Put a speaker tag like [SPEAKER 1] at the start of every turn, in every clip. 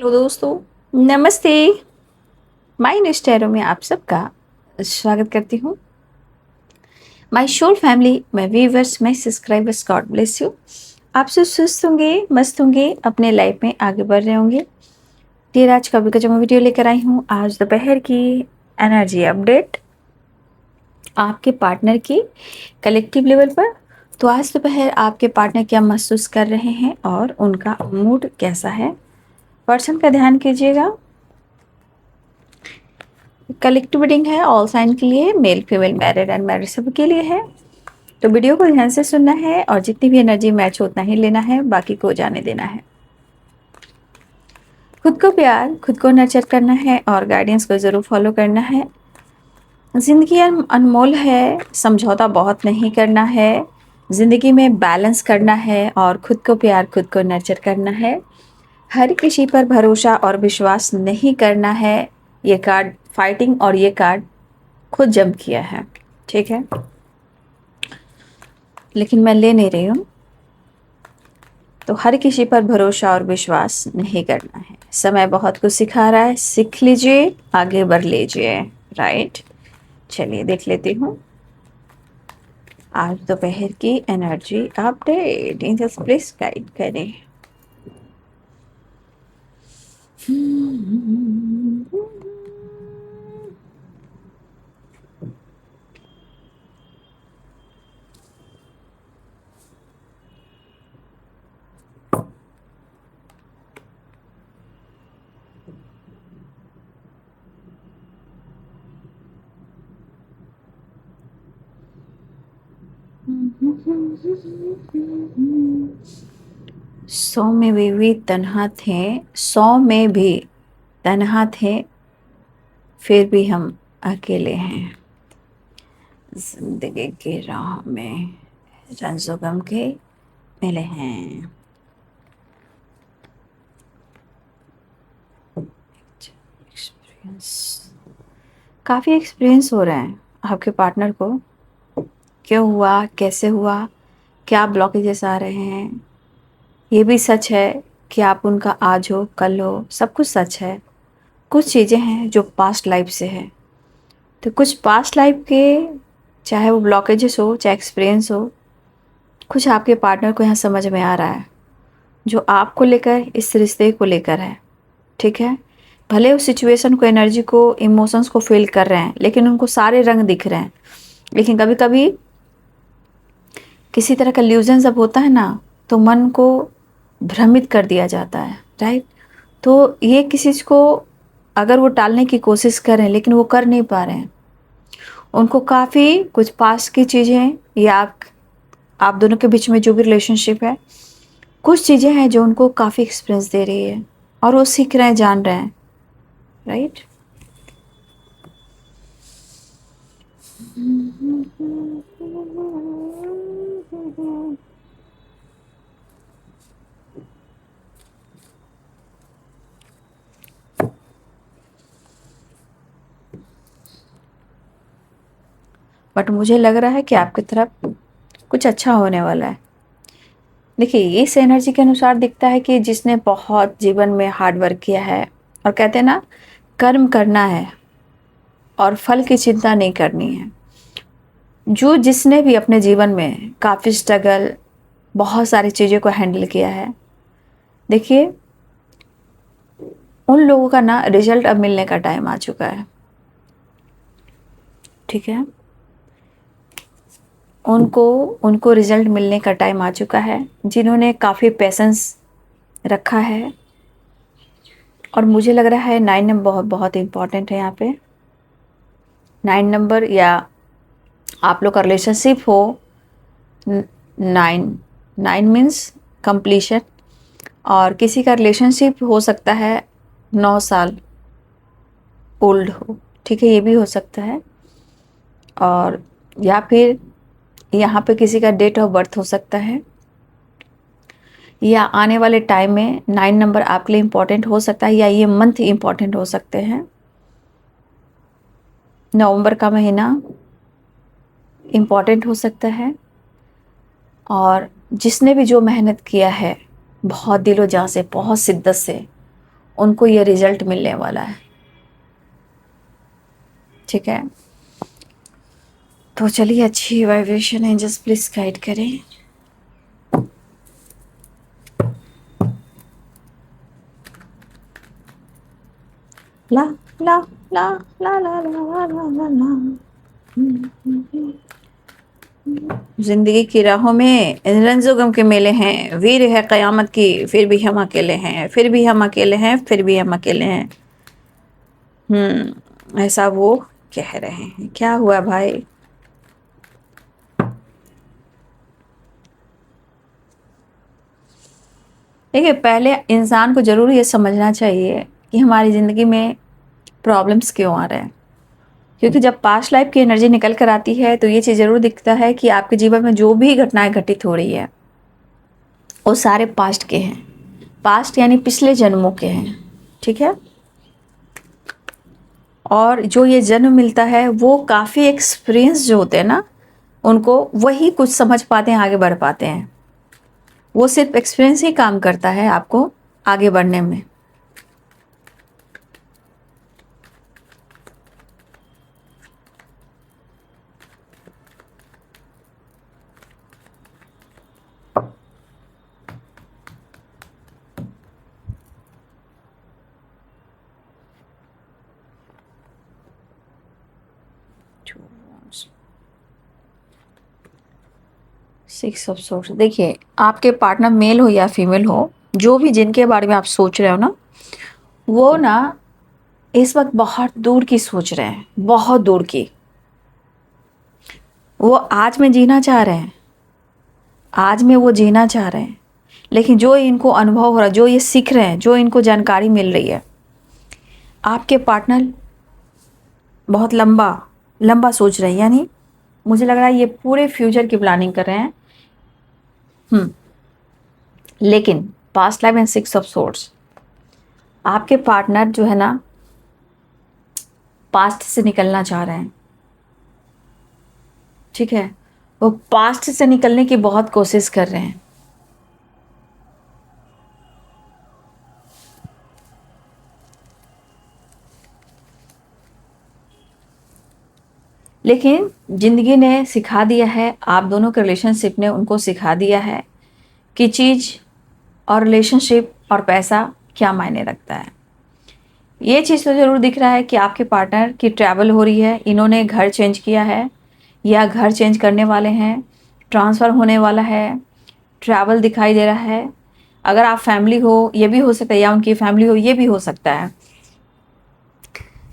[SPEAKER 1] Hello दोस्तों, नमस्ते। My नेस्टेरो में आप सबका स्वागत करती हूँ। My soul family, my viewers, my subscribers, God bless you. आप सब सुस्त होंगे, मस्त होंगे, अपने लाइफ में आगे बढ़ रहे होंगे। फिर आज का जो मैं वीडियो लेकर आई हूँ, आज दोपहर की एनर्जी अपडेट आपके पार्टनर की कलेक्टिव लेवल पर। तो आज दोपहर आपके पार्टनर क्या महसूस कर रहे हैं और उनका मूड कैसा है, पर्सन का ध्यान कीजिएगा। कलेक्टिव रीडिंग है ऑल साइन के लिए, male female married and married सब के लिए है। तो वीडियो को ध्यान से सुनना है और जितनी भी एनर्जी मैच हो उतना ही लेना है, बाकी को जाने देना है। खुद को प्यार, खुद को नर्चर करना है और गाइडेंस को ज़रूर फॉलो करना है। ज़िंदगी अनमोल है, समझौता बहुत नहीं करना है। ज़िंदगी में बैलेंस करना है और खुद को प्यार, खुद को नर्चर करना है। हर किसी पर भरोसा और विश्वास नहीं करना है। ये कार्ड फाइटिंग और ये कार्ड खुद जंप किया है, ठीक है, लेकिन मैं ले नहीं रही हूँ। तो हर किसी पर भरोसा और विश्वास नहीं करना है। समय बहुत कुछ सिखा रहा है, सीख लीजिए, आगे बढ़ लीजिए। राइट, चलिए देख लेती हूँ आज दोपहर की energy update. Angels please guide करें। सौ में भी तन्हा थे, 100 में भी तन्हा थे, फिर भी हम अकेले हैं। जिंदगी की राह में रंजो गम के मिले हैं। काफ़ी एक्सपीरियंस हो रहे हैं आपके पार्टनर को। क्यों हुआ, कैसे हुआ, क्या ब्लॉकेजेस आ रहे हैं, ये भी सच है कि आप उनका आज हो कल हो, सब कुछ सच है। कुछ चीज़ें हैं जो पास्ट लाइफ से है, तो कुछ पास्ट लाइफ के, चाहे वो ब्लॉकेजेस हो चाहे एक्सपीरियंस हो, कुछ आपके पार्टनर को यहाँ समझ में आ रहा है जो आपको लेकर, इस रिश्ते को लेकर है, ठीक है। भले उस सिचुएशन को, एनर्जी को, इमोशंस को फील कर रहे हैं, लेकिन उनको सारे रंग दिख रहे हैं। लेकिन कभी कभी किसी तरह का ल्यूजन जब होता है ना, तो मन को भ्रमित कर दिया जाता है, राइट। तो ये किसी चीज़ को अगर वो टालने की कोशिश कर रहे हैं लेकिन वो कर नहीं पा रहे हैं, उनको काफ़ी कुछ पास्ट की चीज़ें या आप दोनों के बीच में जो भी रिलेशनशिप है, कुछ चीज़ें हैं जो उनको काफ़ी एक्सपीरियंस दे रही है और वो सीख रहे हैं, जान रहे हैं, राइट। बट मुझे लग रहा है कि आपकी तरफ कुछ अच्छा होने वाला है। देखिए, इस एनर्जी के अनुसार दिखता है कि जिसने बहुत जीवन में हार्ड वर्क किया है, और कहते हैं ना, कर्म करना है और फल की चिंता नहीं करनी है। जो जिसने भी अपने जीवन में काफ़ी स्ट्रगल, बहुत सारी चीज़ों को हैंडल किया है, देखिए उन लोगों का ना रिजल्ट अब मिलने का टाइम आ चुका है, ठीक है। उनको उनको रिजल्ट मिलने का टाइम आ चुका है, जिन्होंने काफ़ी पेशेंस रखा है। और मुझे लग रहा है 9 नंबर बहुत बहुत इम्पॉर्टेंट है यहाँ पे। 9 नंबर, या आप लोग का रिलेशनशिप हो 9, 9 मीन्स कंप्लीशन, और किसी का रिलेशनशिप हो सकता है 9 साल ओल्ड हो, ठीक है, ये भी हो सकता है। और या फिर यहाँ पे किसी का डेट ऑफ बर्थ हो सकता है, या आने वाले टाइम में 9 नंबर आपके लिए इम्पॉर्टेंट हो सकता है, या ये मंथ इम्पॉर्टेंट हो सकते हैं। नवंबर का महीना इम्पॉर्टेंट हो सकता है। और जिसने भी जो मेहनत किया है बहुत दिलो जान से, बहुत शिद्दत से, उनको ये रिजल्ट मिलने वाला है। ठीक है, तो चलिए, अच्छी वाइब्रेशन एंजल्स प्लीज गाइड करें। ला ला ला ला ला ला ला ला ला। जिंदगी की राहों में रंजो गम के मेले हैं, वीर है कयामत की, फिर भी हम अकेले हैं, फिर भी हम अकेले हैं, फिर भी हम अकेले हैं। ऐसा वो कह रहे हैं। क्या हुआ भाई? देखिए, पहले इंसान को जरूर ये समझना चाहिए कि हमारी ज़िंदगी में प्रॉब्लम्स क्यों आ रहे हैं। क्योंकि जब पास्ट लाइफ की एनर्जी निकल कर आती है तो ये चीज़ ज़रूर दिखता है कि आपके जीवन में जो भी घटनाएं घटित हो रही है वो सारे पास्ट के हैं। पास्ट यानी पिछले जन्मों के हैं। ठीक है, और जो ये जन्म मिलता है वो काफ़ी एक्सपीरियंस जो होते हैं ना, उनको वही कुछ समझ पाते हैं, आगे बढ़ पाते हैं। वो सिर्फ एक्सपीरियंस ही काम करता है आपको आगे बढ़ने में। Six of source. देखिए, आपके पार्टनर मेल हो या फीमेल हो, जो भी जिनके बारे में आप सोच रहे हो ना, वो ना इस वक्त बहुत दूर की सोच रहे हैं, बहुत दूर की। वो आज में जीना चाह रहे हैं, आज में वो जीना चाह रहे हैं, लेकिन जो इनको अनुभव हो रहा है, जो ये सीख रहे हैं, जो इनको जानकारी मिल रही है, आपके पार्टनर बहुत लंबा लंबा सोच रहे हैं। यानी मुझे लग रहा है ये पूरे फ्यूचर की प्लानिंग कर रहे हैं। लेकिन past life and six of swords, आपके पार्टनर जो है ना पास्ट से निकलना चाह रहे हैं। ठीक है, वो पास्ट से निकलने की बहुत कोशिश कर रहे हैं। लेकिन जिंदगी ने सिखा दिया है, आप दोनों के रिलेशनशिप ने उनको सिखा दिया है कि चीज़ और रिलेशनशिप और पैसा क्या मायने रखता है। ये चीज़ तो ज़रूर दिख रहा है कि आपके पार्टनर की ट्रैवल हो रही है, इन्होंने घर चेंज किया है या घर चेंज करने वाले हैं, ट्रांसफ़र होने वाला है, ट्रैवल दिखाई दे रहा है। अगर आप फैमिली हो ये भी हो सकता है, या उनकी फैमिली हो ये भी हो सकता है।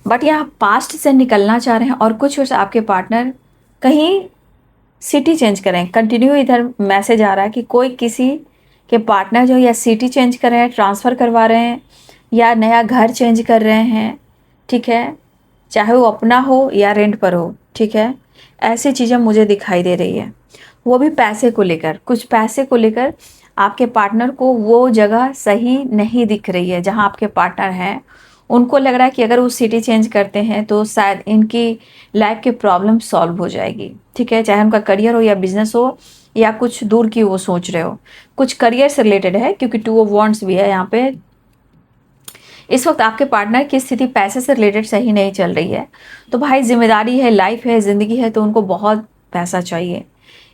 [SPEAKER 1] बट यहाँ पास्ट से निकलना चाह रहे हैं और कुछ वर्ष आपके पार्टनर कहीं सिटी चेंज करें। कंटिन्यू इधर मैसेज आ रहा है कि कोई किसी के पार्टनर जो या सिटी चेंज कर रहे हैं, ट्रांसफ़र करवा रहे हैं या नया घर चेंज कर रहे हैं। ठीक है, चाहे वो अपना हो या रेंट पर हो। ठीक है, ऐसी चीज़ें मुझे दिखाई दे रही है। वो भी पैसे को लेकर, कुछ पैसे को लेकर आपके पार्टनर को वो जगह सही नहीं दिख रही है जहाँ आपके पार्टनर हैं। उनको लग रहा है कि अगर वो सिटी चेंज करते हैं तो शायद इनकी लाइफ की प्रॉब्लम सॉल्व हो जाएगी। ठीक है, चाहे उनका करियर हो या बिजनेस हो या कुछ दूर की वो सोच रहे हो, कुछ करियर से रिलेटेड है क्योंकि टू ऑफ वॉन्ड्स भी है यहाँ पे। इस वक्त आपके पार्टनर की स्थिति पैसे से रिलेटेड सही नहीं चल रही है। तो भाई जिम्मेदारी है, लाइफ है, ज़िंदगी है, तो उनको बहुत पैसा चाहिए।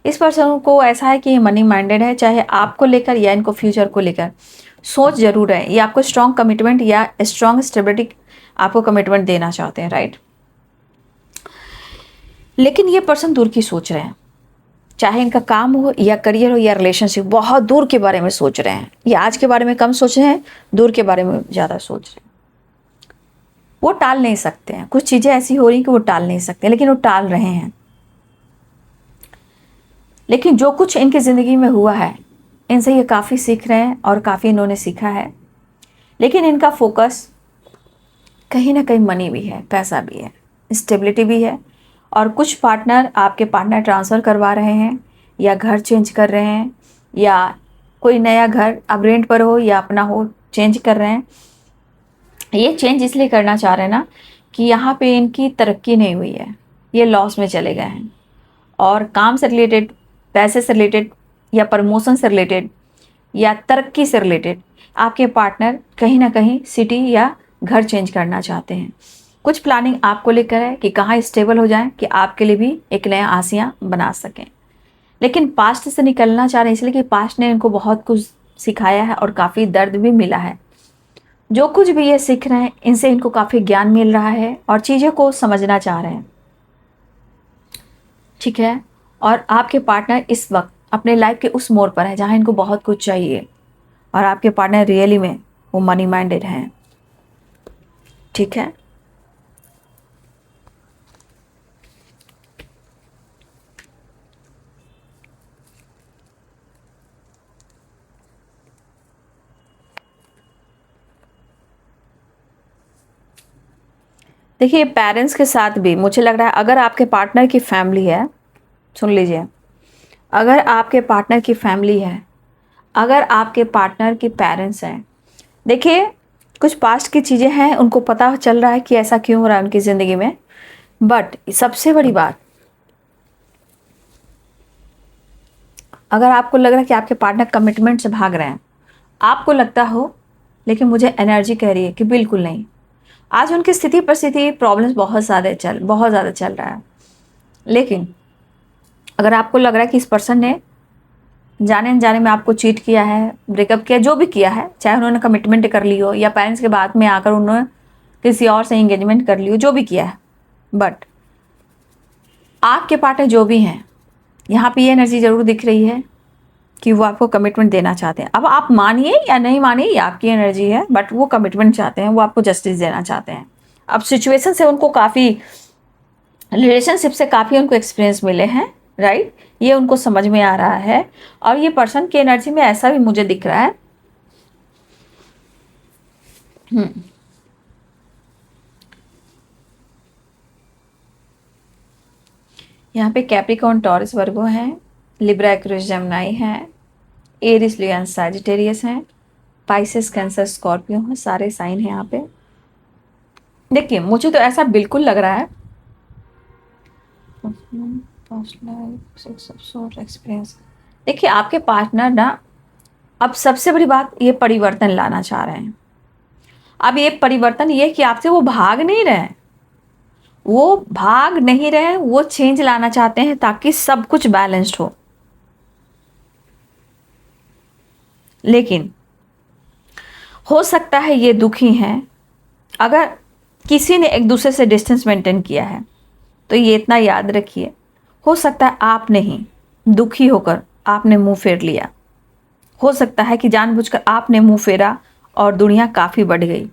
[SPEAKER 1] इस पर्सन को ऐसा है कि ये मनी माइंडेड है, चाहे आपको लेकर या इनको फ्यूचर को लेकर सोच जरूर है। ये आपको स्ट्रॉन्ग कमिटमेंट या स्ट्रॉन्ग स्टेबिलिटी आपको कमिटमेंट देना चाहते हैं, राइट। लेकिन ये पर्सन दूर की सोच रहे हैं, चाहे इनका काम हो या करियर हो या रिलेशनशिप, बहुत दूर के बारे में सोच रहे हैं। ये आज के बारे में कम सोच रहे हैं, दूर के बारे में ज़्यादा सोच रहे हैं। वो टाल नहीं सकते हैं, कुछ चीज़ें ऐसी हो रही कि वो टाल नहीं सकते, लेकिन वो टाल रहे हैं। लेकिन जो कुछ इनकी ज़िंदगी में हुआ है, इनसे ये काफ़ी सीख रहे हैं और काफ़ी इन्होंने सीखा है। लेकिन इनका फोकस कहीं ना कहीं मनी भी है, पैसा भी है, स्टेबिलिटी भी है। और कुछ पार्टनर, आपके पार्टनर ट्रांसफ़र करवा रहे हैं या घर चेंज कर रहे हैं या कोई नया घर अब रेंट पर हो या अपना हो चेंज कर रहे हैं। ये चेंज इसलिए करना चाह रहे हैं ना कि यहाँ पे इनकी तरक्की नहीं हुई है, ये लॉस में चले गए हैं। और काम से रिलेटेड, पैसे से रिलेटेड या प्रमोशन से रिलेटेड या तरक्की से रिलेटेड आपके पार्टनर कहीं ना कहीं सिटी या घर चेंज करना चाहते हैं। कुछ प्लानिंग आपको लेकर है कि कहाँ स्टेबल हो जाएं कि आपके लिए भी एक नया आसियाँ बना सकें। लेकिन पास्ट से निकलना चाह रहे हैं इसलिए कि पास्ट ने इनको बहुत कुछ सिखाया है और काफ़ी दर्द भी मिला है। जो कुछ भी ये सीख रहे हैं इनसे इनको काफ़ी ज्ञान मिल रहा है और चीज़ों को समझना चाह रहे हैं, ठीक है। और आपके पार्टनर इस वक्त अपने लाइफ के उस मोड़ पर है जहाँ इनको बहुत कुछ चाहिए और आपके पार्टनर रियली में वो मनी माइंडेड हैं, ठीक है। देखिए पेरेंट्स के साथ भी मुझे लग रहा है अगर आपके पार्टनर की फैमिली है, सुन लीजिए, अगर आपके पार्टनर की फैमिली है, अगर आपके पार्टनर के पेरेंट्स हैं, देखिए कुछ पास्ट की चीज़ें हैं उनको पता चल रहा है कि ऐसा क्यों हो रहा है उनकी ज़िंदगी में। बट सबसे बड़ी बात, अगर आपको लग रहा है कि आपके पार्टनर कमिटमेंट से भाग रहे हैं, आपको लगता हो, लेकिन मुझे एनर्जी कह रही है कि बिल्कुल नहीं। आज उनकी स्थिति परिस्थिति प्रॉब्लम्स बहुत ज़्यादा चल रहा है। लेकिन अगर आपको लग रहा है कि इस पर्सन ने जाने अनजाने में आपको चीट किया है, ब्रेकअप किया, जो भी किया है, चाहे उन्होंने कमिटमेंट कर ली हो या पेरेंट्स के बाद में आकर उन्होंने किसी और से एंगेजमेंट कर ली हो, जो भी किया है, बट आपके पार्टनर जो भी हैं, यहाँ पे ये एनर्जी ज़रूर दिख रही है कि वो आपको कमिटमेंट देना चाहते हैं। अब आप मानिए या नहीं मानिए, ये आपकी एनर्जी है, बट वो कमिटमेंट चाहते हैं, वो आपको जस्टिस देना चाहते हैं। अब सिचुएशन से उनको काफ़ी, रिलेशनशिप से काफ़ी उनको एक्सपीरियंस मिले हैं, राइट, ये उनको समझ में आ रहा है। और ये पर्सन की एनर्जी में ऐसा भी मुझे दिख रहा है, यहाँ पे कैप्रिकॉर्न, टॉरस, वर्गो हैं, लिब्रा, एक्वेरियस, जेमिनी हैं, एरिस, लियो, सैजिटेरियस हैं, पाइसेस, कैंसर, स्कॉर्पियो हैं, सारे साइन हैं यहाँ पे। देखिए मुझे तो ऐसा बिल्कुल लग रहा है, एक्सपीरियंस, देखिए आपके पार्टनर ना अब सबसे बड़ी बात ये परिवर्तन लाना चाह रहे हैं। अब ये परिवर्तन ये कि आपसे वो भाग नहीं रहे, वो चेंज लाना चाहते हैं ताकि सब कुछ बैलेंस्ड हो। लेकिन हो सकता है ये दुखी हैं। अगर किसी ने एक दूसरे से डिस्टेंस मेंटेन किया है तो ये इतना याद रखिए, हो सकता है आप नहीं, दुखी होकर आपने मुंह फेर लिया, हो सकता है कि जानबूझकर आपने मुंह फेरा और दुनिया काफ़ी बढ़ गई।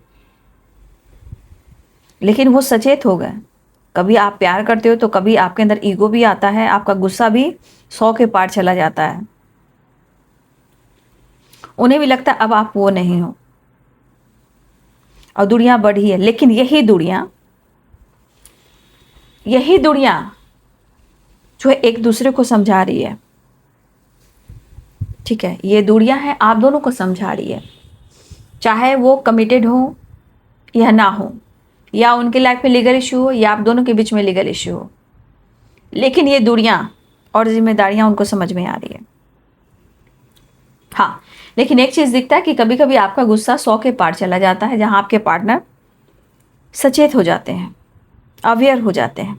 [SPEAKER 1] लेकिन वो सचेत हो गए। कभी आप प्यार करते हो तो कभी आपके अंदर ईगो भी आता है, आपका गुस्सा भी 100 के पार चला जाता है। उन्हें भी लगता है अब आप वो नहीं हो और दुनिया बढ़ी है। लेकिन यही दुनिया जो है एक दूसरे को समझा रही है, ठीक है, ये दुनिया है आप दोनों को समझा रही है, चाहे वो कमिटेड हो या ना हो, या उनके लाइफ में लीगल इशू हो या आप दोनों के बीच में लीगल इशू हो, लेकिन ये दुनिया और जिम्मेदारियां उनको समझ में आ रही है। हाँ, लेकिन एक चीज़ दिखता है कि कभी कभी आपका गुस्सा 100 के पार चला जाता है, जहां आपके पार्टनर सचेत हो जाते हैं, अवेयर हो जाते हैं,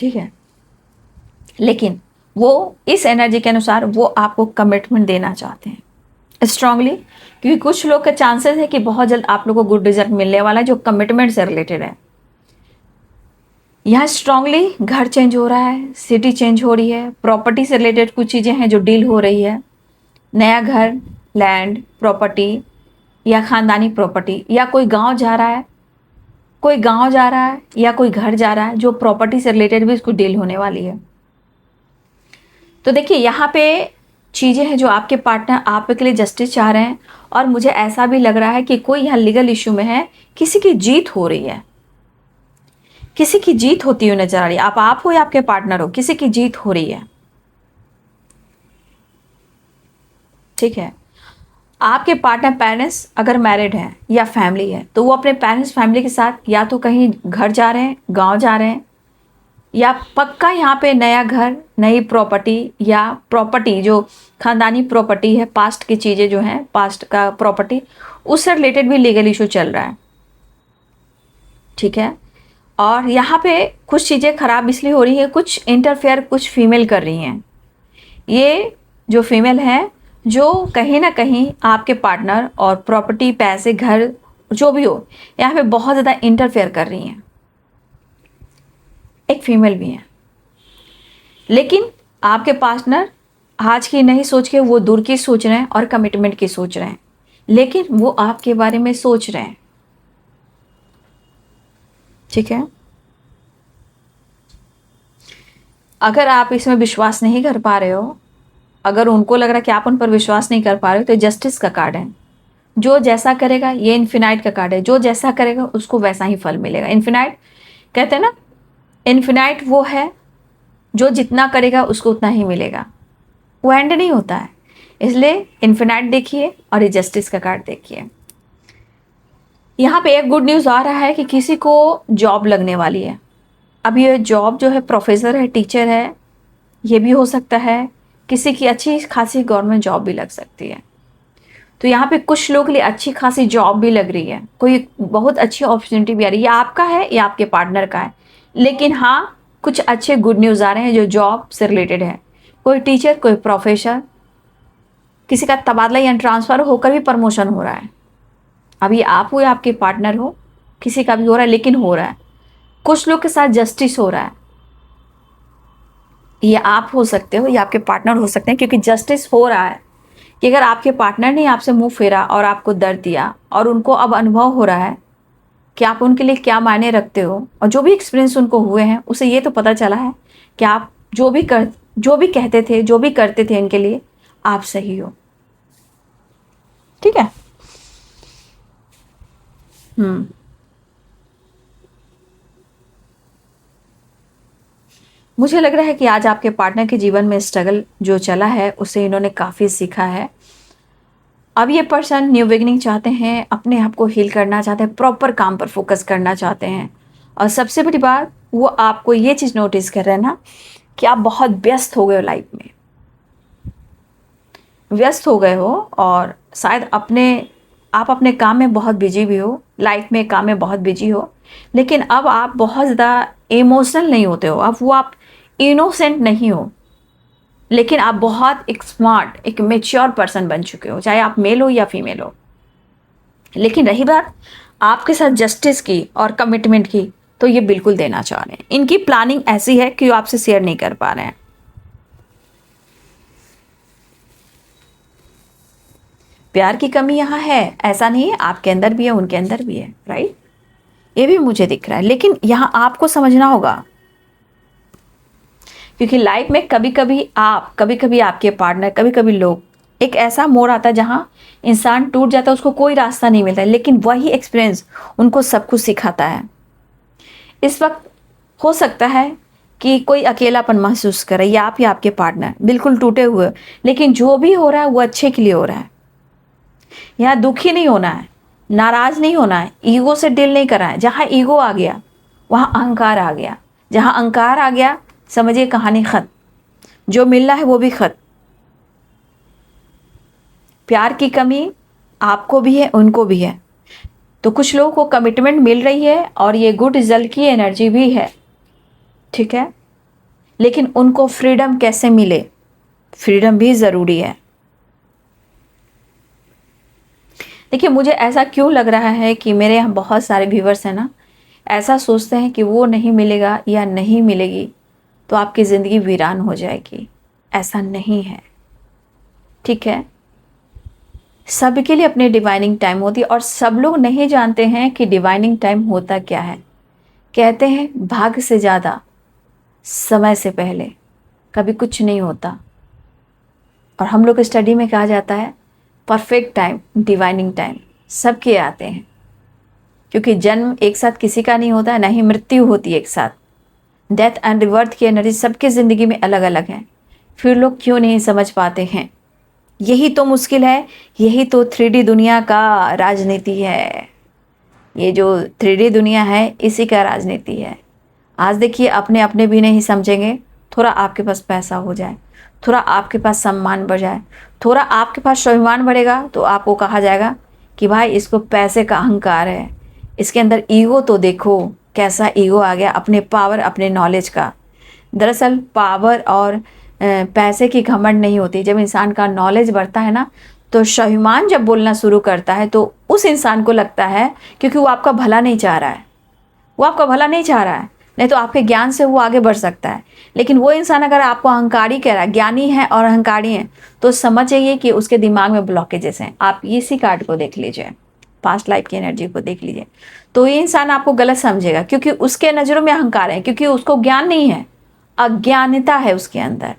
[SPEAKER 1] ठीक है। लेकिन वो इस एनर्जी के अनुसार वो आपको कमिटमेंट देना चाहते हैं स्ट्रांगली, क्योंकि कुछ लोग के चांसेस है कि बहुत जल्द आप लोगों को गुड रिजल्ट मिलने वाला है जो कमिटमेंट से रिलेटेड है। यहाँ स्ट्रांगली घर चेंज हो रहा है, सिटी चेंज हो रही है, प्रॉपर्टी से रिलेटेड कुछ चीज़ें हैं जो डील हो रही है, नया घर, लैंड, प्रॉपर्टी या ख़ानदानी प्रॉपर्टी, या कोई गांव जा रहा है, या कोई घर जा रहा है, जो प्रॉपर्टी से रिलेटेड भी इसको डील होने वाली है। तो देखिए यहाँ पे चीज़ें हैं जो आपके पार्टनर आपके लिए जस्टिस चाह रहे हैं, और मुझे ऐसा भी लग रहा है कि कोई यहाँ लीगल इशू में है, किसी की जीत हो रही है, किसी की जीत होती हुई नजर आ रही है, आप हो या आपके पार्टनर हो, किसी की जीत हो रही है, ठीक है। आपके पार्टनर पेरेंट्स अगर मैरिड हैं या फैमिली है तो वो अपने पेरेंट्स फैमिली के साथ या तो कहीं घर जा रहे हैं, गांव जा रहे हैं, या पक्का यहाँ पे नया घर, नई प्रॉपर्टी या प्रॉपर्टी जो खानदानी प्रॉपर्टी है, पास्ट की चीज़ें जो हैं, पास्ट का प्रॉपर्टी, उससे रिलेटेड भी लीगल इशू चल रहा है। ठीक है। और यहाँ पे कुछ चीज़ें खराब इसलिए हो रही है, कुछ इंटरफेयर कुछ फीमेल कर रही हैं। ये जो फीमेल है जो कहीं ना कहीं आपके पार्टनर और प्रॉपर्टी, पैसे, घर जो भी हो, यहाँ पे बहुत ज़्यादा इंटरफेयर कर रही हैं। एक फीमेल भी है, लेकिन आपके पार्टनर आज की नहीं सोच के वो दूर की सोच रहे हैं और कमिटमेंट की सोच रहे हैं, लेकिन वो आपके बारे में सोच रहे हैं। ठीक है। अगर आप इसमें विश्वास नहीं कर पा रहे हो, अगर उनको लग रहा है कि आप उन पर विश्वास नहीं कर पा रहे हो, तो जस्टिस का कार्ड है। जो जैसा करेगा, ये इन्फिनाइट का कार्ड है, जो जैसा करेगा उसको वैसा ही फल मिलेगा। इन्फिनाइट कहते हैं ना, इन्फिनाइट वो है जो जितना करेगा उसको उतना ही मिलेगा, वो एंड नहीं होता है। इसलिए इन्फिनाइट देखिए और ये जस्टिस का कार्ड देखिए। यहाँ पे एक गुड न्यूज़ आ रहा है कि किसी को जॉब लगने वाली है। अब ये जॉब जो है, प्रोफेसर है, टीचर है, ये भी हो सकता है। किसी की अच्छी खासी गवर्नमेंट जॉब भी लग सकती है। तो यहाँ पे कुछ लोग के लिए अच्छी खासी जॉब भी लग रही है, कोई बहुत अच्छी अपॉर्चुनिटी भी आ रही है। ये आपका है या आपके पार्टनर का है, लेकिन हाँ कुछ अच्छे गुड न्यूज़ आ रहे हैं जो जॉब से रिलेटेड है। कोई टीचर, कोई प्रोफेसर, किसी का तबादला या ट्रांसफ़र होकर भी प्रमोशन हो रहा है। अभी आप हो या आपके पार्टनर हो, किसी का भी हो रहा है, लेकिन हो रहा है। कुछ लोग के साथ जस्टिस हो रहा है। ये आप हो सकते हो या आपके पार्टनर हो सकते हैं, क्योंकि जस्टिस हो रहा है कि अगर आपके पार्टनर ने आपसे मुंह फेरा और आपको दर्द दिया और उनको अब अनुभव हो रहा है कि आप उनके लिए क्या मायने रखते हो, और जो भी एक्सपीरियंस उनको हुए हैं उसे ये तो पता चला है कि आप जो भी कहते थे, जो भी करते थे इनके लिए, आप सही हो। ठीक है। मुझे लग रहा है कि आज आपके पार्टनर के जीवन में स्ट्रगल जो चला है उससे इन्होंने काफ़ी सीखा है। अब ये पर्सन न्यू बिगिनिंग चाहते हैं, अपने आप को हील करना चाहते हैं, प्रॉपर काम पर फोकस करना चाहते हैं। और सबसे बड़ी बात, वो आपको ये चीज़ नोटिस कर रहे हैं ना कि आप बहुत व्यस्त हो गए हो लाइफ में, व्यस्त हो गए हो, और शायद आप अपने काम में बहुत बिजी भी हो, लाइफ में काम में बहुत बिजी हो, लेकिन अब आप बहुत ज़्यादा इमोशनल नहीं होते हो। अब वो आप इनोसेंट नहीं हो, लेकिन आप बहुत एक स्मार्ट, एक मेच्योर पर्सन बन चुके हो, चाहे आप मेल हो या फीमेल हो। लेकिन रही बात आपके साथ जस्टिस की और कमिटमेंट की, तो ये बिल्कुल देना चाह रहे हैं। इनकी प्लानिंग ऐसी है कि वो आपसे शेयर नहीं कर पा रहे हैं। प्यार की कमी यहाँ है, ऐसा नहीं है, आपके अंदर भी है, उनके अंदर भी है, राइट। ये भी मुझे दिख रहा है, लेकिन यहाँ आपको समझना होगा, क्योंकि लाइफ में कभी कभी आपके पार्टनर, कभी कभी लोग, एक ऐसा मोड़ आता है जहाँ इंसान टूट जाता है, उसको कोई रास्ता नहीं मिलता है, लेकिन वही एक्सपीरियंस उनको सब कुछ सिखाता है। इस वक्त हो सकता है कि कोई अकेलापन महसूस करे, या आप या आपके पार्टनर बिल्कुल टूटे हुए, लेकिन जो भी हो रहा है वो अच्छे के लिए हो रहा है। यहाँ दुखी नहीं होना है, नाराज नहीं होना है, ईगो से डील नहीं करना है। जहाँ ईगो आ गया वहाँ अहंकार आ गया, जहाँ अहंकार आ गया समझिए कहानी खत्म, जो मिल रहा है वो भी खत्म। प्यार की कमी आपको भी है, उनको भी है। तो कुछ लोगों को कमिटमेंट मिल रही है और ये गुड रिजल्ट की एनर्जी भी है, ठीक है, लेकिन उनको फ्रीडम कैसे मिले, फ्रीडम भी ज़रूरी है। देखिए, मुझे ऐसा क्यों लग रहा है कि मेरे यहाँ बहुत सारे व्यूवर्स हैं ना, ऐसा सोचते हैं कि वो नहीं मिलेगा या नहीं मिलेगी तो आपकी ज़िंदगी वीरान हो जाएगी। ऐसा नहीं है, ठीक है। सबके लिए अपनी डिवाइनिंग टाइम होती है, और सब लोग नहीं जानते हैं कि डिवाइनिंग टाइम होता क्या है। कहते हैं भाग्य से ज़्यादा समय से पहले कभी कुछ नहीं होता, और हम लोग स्टडी में कहा जाता है परफेक्ट टाइम, डिवाइनिंग टाइम सबके आते हैं, क्योंकि जन्म एक साथ किसी का नहीं होता है, ना ही मृत्यु होती है एक साथ। डेथ एंड रिबर्थ की एनर्जी सबके ज़िंदगी में अलग अलग है। फिर लोग क्यों नहीं समझ पाते हैं? यही तो मुश्किल है, यही तो 3D दुनिया का राजनीति है। ये जो 3D दुनिया है इसी का राजनीति है। आज देखिए अपने अपने भी नहीं समझेंगे, थोड़ा आपके पास पैसा हो जाए, थोड़ा आपके पास सम्मान बढ़ जाए, थोड़ा आपके पास स्वाभिमान बढ़ेगा तो आपको कहा जाएगा कि भाई इसको पैसे का अहंकार है, इसके अंदर ईगो तो देखो, कैसा ईगो आ गया अपने पावर अपने नॉलेज का। दरअसल पावर और पैसे की घमंड नहीं होती। जब इंसान का नॉलेज बढ़ता है ना, तो स्वाभिमान जब बोलना शुरू करता है तो उस इंसान को लगता है, क्योंकि वो आपका भला नहीं चाह रहा है, वो आपका भला नहीं चाह रहा है, नहीं तो आपके ज्ञान से वो आगे बढ़ सकता है। लेकिन वो इंसान अगर आपको अहंकारी कह रहा है, ज्ञानी है और अहंकारी है, तो समझ जाइए कि उसके दिमाग में ब्लॉकेजेस हैं। आप इसी कार्ड को देख लीजिए, पास्ट लाइफ की एनर्जी को देख लीजिए, तो ये इंसान आपको गलत समझेगा, क्योंकि उसके नज़रों में अहंकार है, क्योंकि उसको ज्ञान नहीं है, अज्ञानता है उसके अंदर।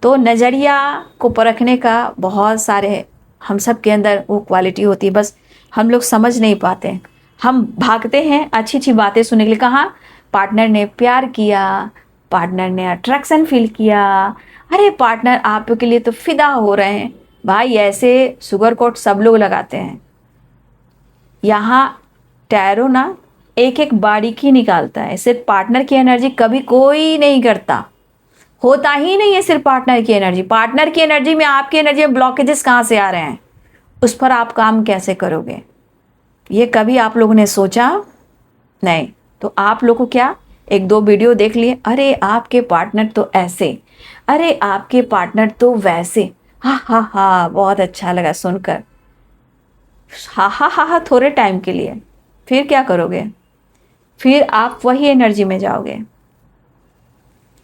[SPEAKER 1] तो नज़रिया को परखने का बहुत सारे हम सब के अंदर वो क्वालिटी होती है, बस हम लोग समझ नहीं पाते। हम भागते हैं अच्छी अच्छी बातें सुनने के लिए। कहाँ? पार्टनर ने प्यार किया, पार्टनर ने अट्रैक्शन फील किया, अरे पार्टनर आपके लिए तो फिदा हो रहे हैं। भाई ऐसे शुगर कोट सब लोग लगाते हैं। यहाँ टैरो ना एक एक बारीकी निकालता है, सिर्फ पार्टनर की एनर्जी कभी कोई नहीं करता, होता ही नहीं है सिर्फ पार्टनर की एनर्जी। पार्टनर की एनर्जी में आपकी एनर्जी में ब्लॉकेजेस कहाँ से आ रहे हैं, उस पर आप काम कैसे करोगे, ये कभी आप लोगों ने सोचा नहीं। तो आप लोगों को क्या, एक दो वीडियो देख लिए, अरे आपके पार्टनर तो ऐसे, अरे आपके पार्टनर तो वैसे, हा हा हा, बहुत अच्छा लगा सुनकर, हा हा हा हा, थोड़े टाइम के लिए, फिर क्या करोगे, फिर आप वही एनर्जी में जाओगे।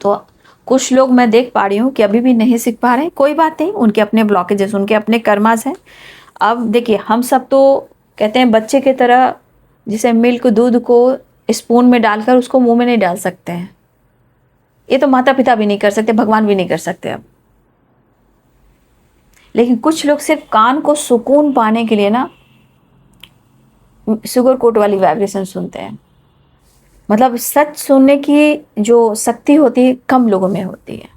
[SPEAKER 1] तो कुछ लोग मैं देख पा रही हूँ कि अभी भी नहीं सीख पा रहे हैं, कोई बात नहीं, उनके अपने ब्लॉकेजेस, उनके अपने कर्मास हैं। अब देखिए हम सब तो कहते हैं बच्चे की तरह, जिसे मिल्क दूध को स्पून में डालकर उसको मुंह में नहीं डाल सकते हैं, ये तो माता पिता भी नहीं कर सकते, भगवान भी नहीं कर सकते अब। लेकिन कुछ लोग सिर्फ कान को सुकून पाने के लिए ना शुगर कोट वाली वाइब्रेशन सुनते हैं। मतलब सच सुनने की जो शक्ति होती है कम लोगों में होती है।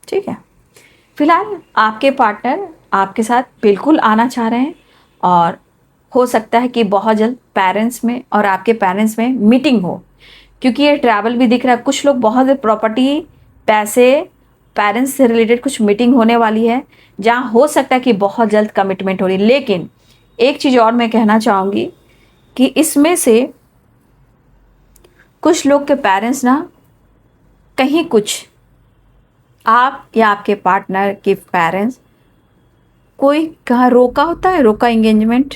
[SPEAKER 1] ठीक है, फिलहाल आपके पार्टनर आपके साथ बिल्कुल आना चाह रहे हैं, और हो सकता है कि बहुत जल्द पेरेंट्स में और आपके पेरेंट्स में मीटिंग हो, क्योंकि ये ट्रैवल भी दिख रहा है। कुछ लोग बहुत प्रॉपर्टी, पैसे, पेरेंट्स से रिलेटेड कुछ मीटिंग होने वाली है, जहाँ हो सकता है कि बहुत जल्द कमिटमेंट हो रही। लेकिन एक चीज़ और मैं कहना चाहूँगी कि इसमें से कुछ लोग के पेरेंट्स ना कहीं कुछ, आप या आपके पार्टनर के पेरेंट्स, कोई कहाँ रोका होता है, रोका एंगेजमेंट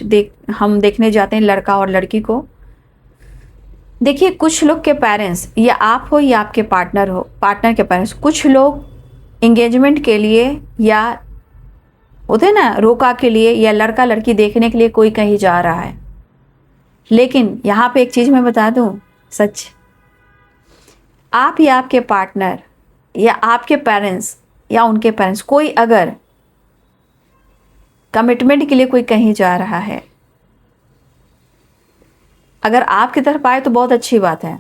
[SPEAKER 1] हम देखने जाते हैं लड़का और लड़की को। देखिए कुछ लोग के पेरेंट्स, या आप हो या आपके पार्टनर हो, पार्टनर के पेरेंट्स, कुछ लोग एंगेजमेंट के लिए या होते ना रोका के लिए, या लड़का लड़की देखने के लिए कोई कहीं जा रहा है। लेकिन यहाँ पे एक चीज़ मैं बता दूँ सच, आप या आपके पार्टनर या आपके पेरेंट्स या उनके पेरेंट्स, कोई अगर कमिटमेंट के लिए कोई कहीं जा रहा है, अगर आपकी तरफ आए तो बहुत अच्छी बात है,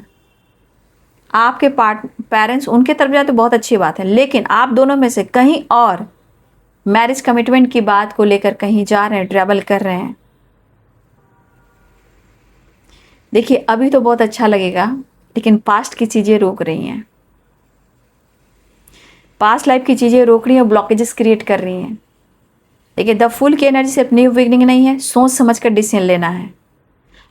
[SPEAKER 1] आपके पेरेंट्स उनके तरफ जाए तो बहुत अच्छी बात है। लेकिन आप दोनों में से कहीं और मैरिज कमिटमेंट की बात को लेकर कहीं जा रहे हैं, ट्रैवल कर रहे हैं, देखिए अभी तो बहुत अच्छा लगेगा, लेकिन पास्ट की चीज़ें रोक रही हैं, पास्ट लाइफ की चीज़ें रोक रही हैं, ब्लॉकेजेस क्रिएट कर रही हैं। देखिए द फूल की एनर्जी सिर्फ न्यू बिगिनिंग नहीं है, सोच समझ कर डिसीजन लेना है।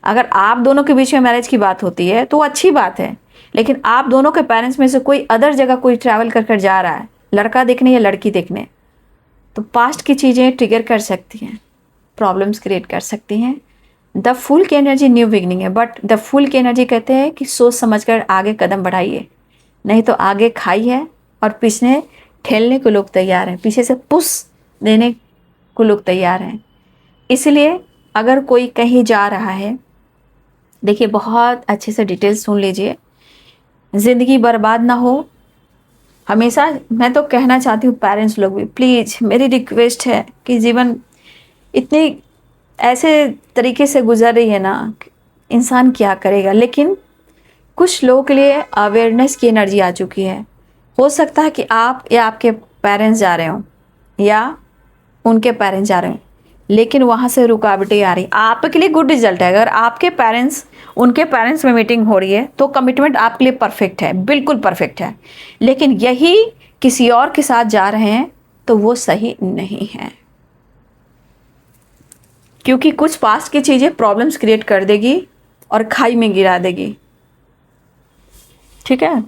[SPEAKER 1] अगर आप दोनों के बीच में मैरिज की बात होती है तो अच्छी बात है, लेकिन आप दोनों के पेरेंट्स में से कोई अदर जगह कोई ट्रैवल कर कर जा रहा है लड़का देखने या लड़की देखने, तो पास्ट की चीज़ें ट्रिगर कर सकती हैं, प्रॉब्लम्स क्रिएट कर सकती हैं। द फूल की एनर्जी न्यू बिगिनिंग है, बट द फूल की एनर्जी कहते हैं कि सोच समझ कर आगे कदम बढ़ाइए, नहीं तो आगे खाई है और पीछे ठेलने को लोग तैयार हैं, पीछे से पुश देने को लोग तैयार हैं। इसलिए अगर कोई कहीं जा रहा है, देखिए बहुत अच्छे से डिटेल्स सुन लीजिए, ज़िंदगी बर्बाद ना हो। हमेशा मैं तो कहना चाहती हूँ पेरेंट्स लोग भी, प्लीज़ मेरी रिक्वेस्ट है कि जीवन इतनी ऐसे तरीके से गुजर रही है ना, इंसान क्या करेगा। लेकिन कुछ लोगों के लिए अवेयरनेस की एनर्जी आ चुकी है। हो सकता है कि आप या आपके पेरेंट्स जा रहे हो या उनके पेरेंट्स जा रहे हो, लेकिन वहाँ से रुकावटें आ रही। आपके लिए गुड रिजल्ट है। अगर आपके पेरेंट्स उनके पेरेंट्स में मीटिंग हो रही है तो कमिटमेंट आपके लिए परफेक्ट है, बिल्कुल परफेक्ट है। लेकिन यही किसी और के साथ जा रहे हैं तो वो सही नहीं है, क्योंकि कुछ पास्ट की चीज़ें प्रॉब्लम्स क्रिएट कर देगी और खाई में गिरा देगी। ठीक है,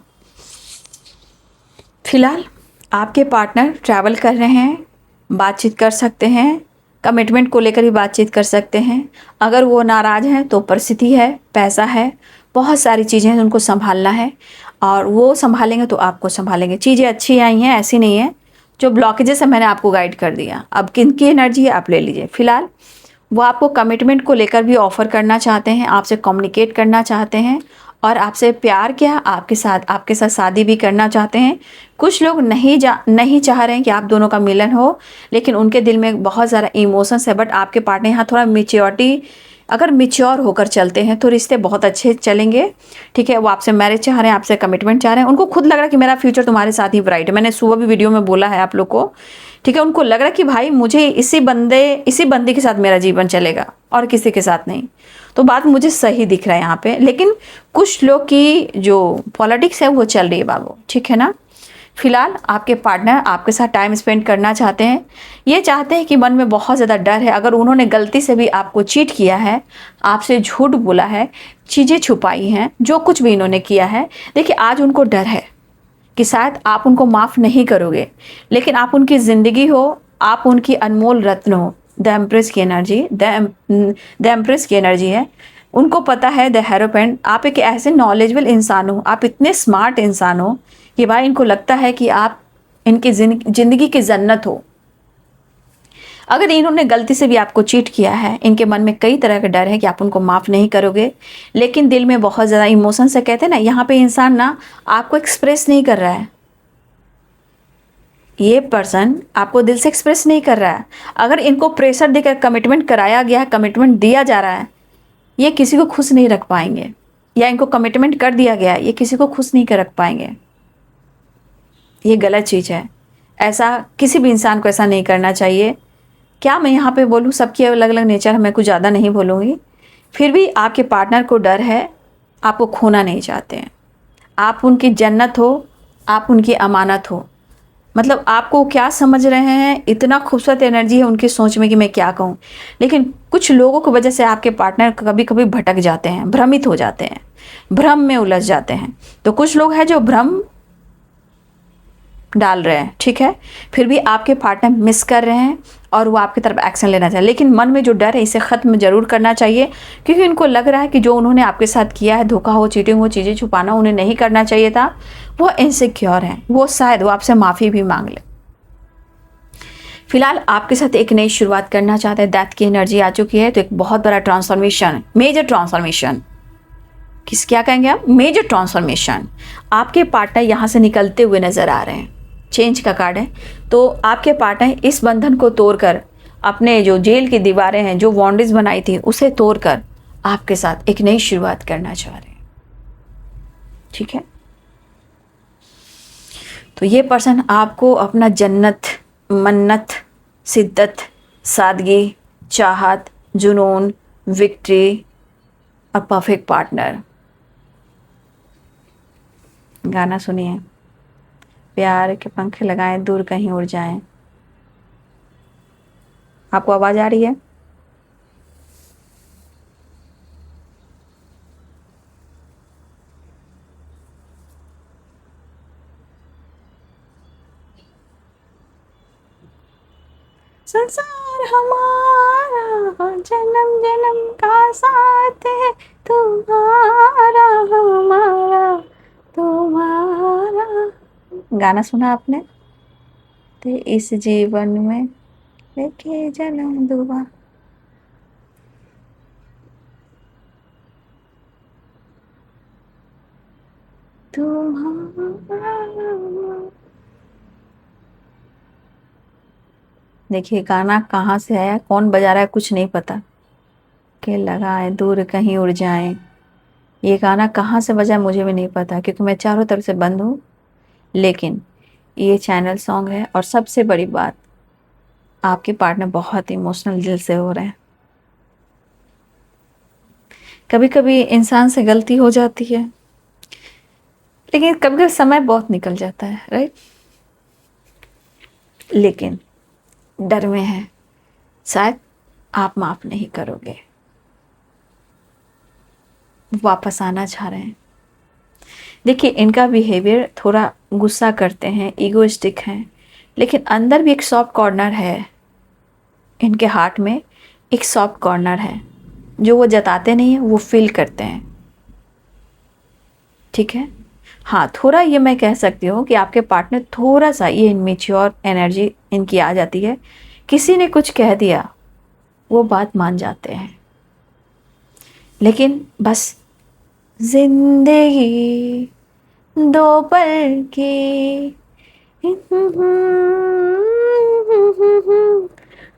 [SPEAKER 1] फिलहाल आपके पार्टनर ट्रैवल कर रहे हैं, बातचीत कर सकते हैं, कमिटमेंट को लेकर भी बातचीत कर सकते हैं। अगर वो नाराज़ हैं तो परिस्थिति है, पैसा है, बहुत सारी चीज़ें हैं उनको संभालना है, और वो संभालेंगे तो आपको संभालेंगे। चीज़ें अच्छी आई हैं, ऐसी नहीं है। जो ब्लॉकेजेस है मैंने आपको गाइड कर दिया। अब किन की एनर्जी है आप ले लीजिए। फिलहाल वो आपको कमिटमेंट को लेकर भी ऑफ़र करना चाहते हैं, आपसे कम्युनिकेट करना चाहते हैं, और आपसे प्यार क्या आपके साथ शादी भी करना चाहते हैं। कुछ लोग नहीं चाह रहे हैं कि आप दोनों का मिलन हो, लेकिन उनके दिल में बहुत ज़्यादा इमोशंस है। बट आपके पार्टनर यहाँ थोड़ा मेच्योरिटी, अगर मेच्योर होकर चलते हैं तो रिश्ते बहुत अच्छे चलेंगे। ठीक है, वो आपसे मैरिज चाह रहे हैं, आपसे कमिटमेंट चाह रहे हैं। उनको खुद लग रहा है कि मेरा फ्यूचर तुम्हारे साथ ही ब्राइट है। मैंने सुबह भी वीडियो में बोला है आप लोग को। ठीक है, उनको लग रहा है कि भाई मुझे इसी बंदे के साथ मेरा जीवन चलेगा और किसी के साथ नहीं। तो बात मुझे सही दिख रहा है यहाँ पे। लेकिन कुछ लोग की जो पॉलिटिक्स है वो चल रही है बाबू। ठीक है ना। फिलहाल आपके पार्टनर आपके साथ टाइम स्पेंड करना चाहते हैं। ये चाहते हैं कि मन में बहुत ज़्यादा डर है। अगर उन्होंने गलती से भी आपको चीट किया है, आपसे झूठ बोला है, चीज़ें छुपाई हैं, जो कुछ भी इन्होंने किया है, देखिए आज उनको डर है कि शायद आप उनको माफ़ नहीं करोगे। लेकिन आप उनकी ज़िंदगी हो, आप उनकी अनमोल रत्न हो। द एम्प्रेस की एनर्जी, द एम्प्रेस की एनर्जी है। उनको पता है द हेरोपेन, आप एक ऐसे नॉलेजेबल इंसान हो, आप इतने स्मार्ट इंसान हो कि भाई इनको लगता है कि आप इनकी ज़िंदगी की जन्नत हो। अगर इन्होंने गलती से भी आपको चीट किया है, इनके मन में कई तरह का डर है कि आप उनको माफ़ नहीं करोगे, लेकिन दिल में बहुत ज़्यादा इमोशन से कहते हैं ना, यहाँ पे इंसान ना आपको एक्सप्रेस नहीं कर रहा है। ये पर्सन आपको दिल से एक्सप्रेस नहीं कर रहा है। अगर इनको प्रेशर देकर कमिटमेंट कराया गया है, कमिटमेंट दिया जा रहा है, ये किसी को खुश नहीं रख पाएंगे। या इनको कमिटमेंट कर दिया गया है, ये किसी को खुश नहीं कर रख पाएंगे। ये गलत चीज़ है। ऐसा किसी भी इंसान को ऐसा नहीं करना चाहिए। क्या मैं यहाँ पे बोलूँ, सबकी अलग अलग नेचर है, मैं कुछ ज़्यादा नहीं बोलूँगी। फिर भी आपके पार्टनर को डर है, आपको खोना नहीं चाहते हैं। आप उनकी जन्नत हो, आप उनकी अमानत हो। मतलब आपको क्या समझ रहे हैं, इतना खूबसूरत एनर्जी है उनकी सोच में कि मैं क्या कहूँ। लेकिन कुछ लोगों की वजह से आपके पार्टनर कभी कभी भटक जाते हैं, भ्रमित हो जाते हैं, भ्रम में उलझ जाते हैं। तो कुछ लोग हैं जो भ्रम डाल रहे हैं। ठीक है, फिर भी आपके पार्टनर मिस कर रहे हैं और वो आपकी तरफ एक्शन लेना चाहिए। लेकिन मन में जो डर है इसे ख़त्म ज़रूर करना चाहिए, क्योंकि उनको लग रहा है कि जो उन्होंने आपके साथ किया है, धोखा हो, चीटिंग हो, चीज़ें छुपाना उन्हें नहीं करना चाहिए था। वो इनसिक्योर हैं, वो शायद वो आपसे माफ़ी भी मांग ले। फिलहाल आपके साथ एक नई शुरुआत करना चाहते हैं। डेथ की एनर्जी आ चुकी है, तो एक बहुत बड़ा ट्रांसफॉर्मेशन, मेजर ट्रांसफॉर्मेशन, क्या कहेंगे आप, मेजर ट्रांसफॉर्मेशन। आपके पार्टनर यहाँ से निकलते हुए नजर आ रहे हैं। चेंज का कार्ड है। तो आपके पार्टनर इस बंधन को तोड़कर, अपने जो जेल की दीवारें हैं, जो बाउंड्रीज बनाई थी, उसे तोड़कर आपके साथ एक नई शुरुआत करना चाह रहे हैं। ठीक है, तो ये पर्सन आपको अपना जन्नत, मन्नत, शिद्दत, सादगी, चाहत, जुनून, विक्ट्री और परफेक्ट पार्टनर। गाना सुनिए, प्यार के पंख लगाएं, दूर कहीं उड़ जाएं। आपको आवाज आ रही है? संसार हमारा जन्म जन्म का साथ है, तुम्हारा हमारा तुम्हारा। गाना सुना आपने? ते इस जीवन में लेके जन्म दुआ। तुम्हारा। देखिए गाना कहाँ से आया, कौन बजा रहा है, कुछ नहीं पता। के लगाए दूर कहीं उड़ जाए, ये गाना कहाँ से बजा मुझे भी नहीं पता, क्योंकि मैं चारों तरफ से बंद हूँ। लेकिन ये चैनल सॉन्ग है। और सबसे बड़ी बात, आपके पार्टनर बहुत इमोशनल दिल से हो रहे हैं। कभी कभी इंसान से गलती हो जाती है, लेकिन कभी कभी समय बहुत निकल जाता है, राइट। लेकिन डर में है, शायद आप माफ नहीं करोगे, वापस आना चाह रहे हैं। देखिए, इनका बिहेवियर थोड़ा गुस्सा करते हैं, ईगोइस्टिक हैं, लेकिन अंदर भी एक सॉफ्ट कॉर्नर है। इनके हार्ट में एक सॉफ्ट कॉर्नर है, जो वो जताते नहीं हैं, वो फील करते हैं। ठीक है। हाँ, थोड़ा ये मैं कह सकती हूँ कि आपके पार्टनर थोड़ा सा ये इनमेच्योर एनर्जी इनकी आ जाती है। किसी ने कुछ कह दिया, वो बात मान जाते हैं, लेकिन बस जिंदगी दो पल की,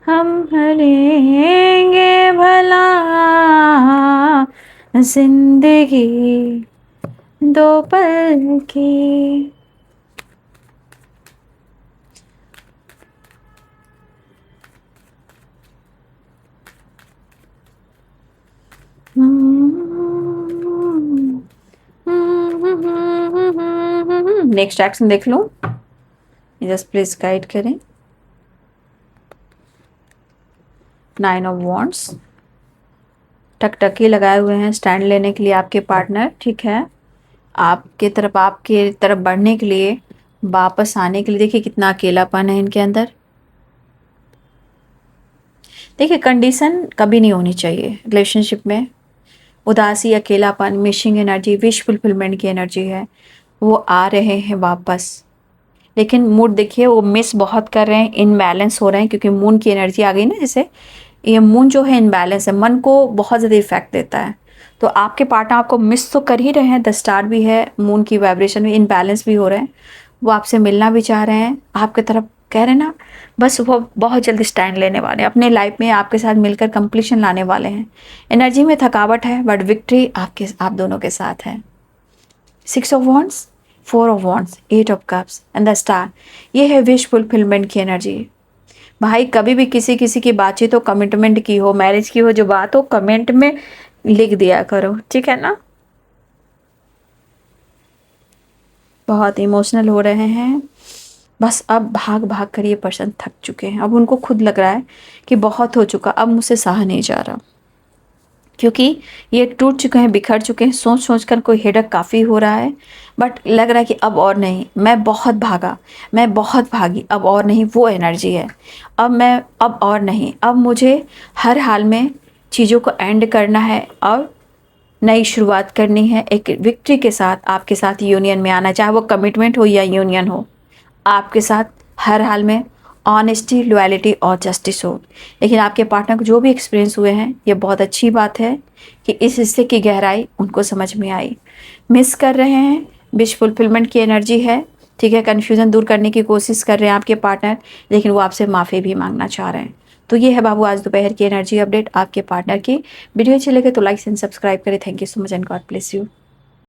[SPEAKER 1] हम हरेंगे भला, जिंदगी दो पल की। नेक्स्ट एक्शन देख लो, जस्ट प्लीज गाइड करें। 9 ऑफ वॉन्ड्स, टकटकी लगाए हुए हैं स्टैंड लेने के लिए आपके पार्टनर। ठीक है, आपके तरफ बढ़ने के लिए, वापस आने के लिए। देखिए कितना अकेलापन है इनके अंदर। देखिए, कंडीशन कभी नहीं होनी चाहिए रिलेशनशिप में। उदासी, अकेलापन, मिसिंग एनर्जी, विश फुलफिलमेंट की एनर्जी है। वो आ रहे हैं वापस, लेकिन मूड देखिए वो मिस बहुत कर रहे हैं, इनबैलेंस हो रहे हैं, क्योंकि मून की एनर्जी आ गई ना। जैसे ये मून जो है इनबैलेंस है, मन को बहुत ज़्यादा इफेक्ट देता है। तो आपके पार्टनर आपको मिस तो कर ही रहे हैं, द स्टार भी है, मून की वाइब्रेशन में इनबैलेंस भी हो रहे हैं। वो आपसे मिलना भी चाह रहे हैं, आपके तरफ कह रहे हैं ना, बस वो बहुत जल्दी स्टैंड लेने वाले हैं अपने लाइफ में, आपके साथ मिलकर कंप्लीशन लाने वाले हैं। एनर्जी में थकावट है, बट विक्ट्री आप दोनों के साथ है। 6 of wands, 4 of wands, 8 of cups and the star, ये है विश फुलफिलमेंट की एनर्जी। भाई, कभी भी किसी किसी की बातचीत हो, कमिटमेंट की हो, मैरिज की हो, जो बात हो, कमेंट में लिख दिया करो, ठीक है ना। बहुत इमोशनल हो रहे हैं, बस अब भाग भाग कर ये पर्सन थक चुके हैं। अब उनको खुद लग रहा है कि बहुत हो चुका, अब मुझसे सहा नहीं जा रहा, क्योंकि ये टूट चुके हैं, बिखर चुके हैं। सोच सोच कर कोई हेडक काफ़ी हो रहा है, बट लग रहा है कि अब और नहीं, मैं बहुत भागा, मैं बहुत भागी, अब और नहीं, वो एनर्जी है। अब और नहीं, अब मुझे हर हाल में चीज़ों को एंड करना है और नई शुरुआत करनी है। एक विक्ट्री के साथ आपके साथ यूनियन में आना, चाहे वो कमिटमेंट हो या यूनियन हो, आपके साथ हर हाल में ऑनेस्टी, लॉयल्टी और जस्टिस हो। लेकिन आपके पार्टनर को जो भी एक्सपीरियंस हुए हैं, ये बहुत अच्छी बात है कि इस हिस्से की गहराई उनको समझ में आई। मिस कर रहे हैं, विश फुलफिलमेंट की एनर्जी है, ठीक है। कन्फ्यूज़न दूर करने की कोशिश कर रहे हैं आपके पार्टनर, लेकिन वो आपसे माफ़ी भी मांगना चाह रहे हैं। तो ये है बाबू आज दोपहर की एनर्जी अपडेट आपके पार्टनर की। वीडियो अच्छी लगे तो लाइक एंड सब्सक्राइब करें। Thank you so much and God bless you.